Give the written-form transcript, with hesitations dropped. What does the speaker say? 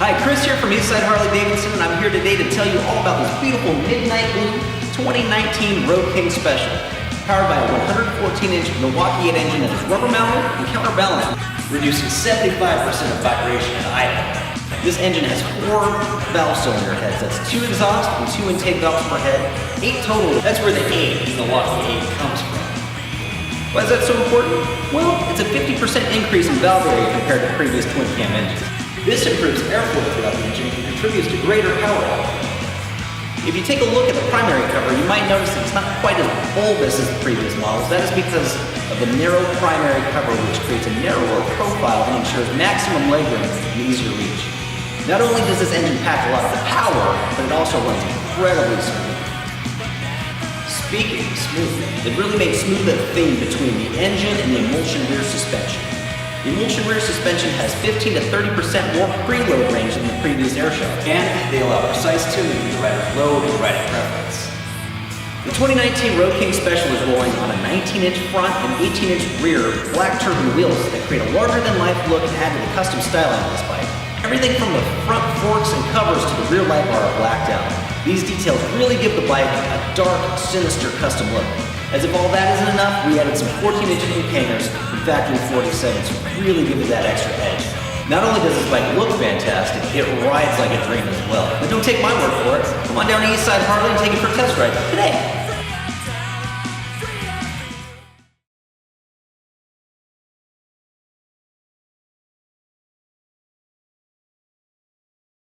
Hi, Chris here from Eastside Harley-Davidson, and I'm here today to tell you all about this beautiful Midnight Blue 2019 Road King Special. Powered by a 114-inch Milwaukee 8 engine that is rubber-mounted and counterbalanced, reducing 75% of vibration and idle. This engine has 4 valve cylinder heads. That's 2 exhaust and 2 intake valves per head. 8 total. That's where the 8 in Milwaukee 8 comes from. Why is that so important? Well, it's a 50% increase in valve area compared to previous twin-cam engines. This improves airflow throughout the engine and contributes to greater power output. If you take a look at the primary cover, you might notice that it's not quite as bulbous as the previous models. That is because of the narrow primary cover, which creates a narrower profile and ensures maximum legroom and easier reach. Not only does this engine pack a lot of power, but it also runs incredibly smooth. Speaking of smooth, it really made smooth a thing between the engine and the emulsion rear suspension. The emulsion rear suspension has 15 to 30% more preload range than the previous Airshock, and they allow precise tuning to the rider's load and riding preference. The 2019 Road King Special is rolling on a 19-inch front and 18-inch rear black turbine wheels that create a larger-than-life look and add to the custom styling of this bike. Everything from the front forks and covers to the rear light bar are blacked out. These details really give the bike a dark, sinister custom look. As if all that isn't enough, we added some 14-inch ink hangers from factory 47s to really give it that extra edge. Not only does this bike look fantastic, it rides like a dream as well. But don't take my word for it. Come on down to Eastside Harley and take it for a test ride today.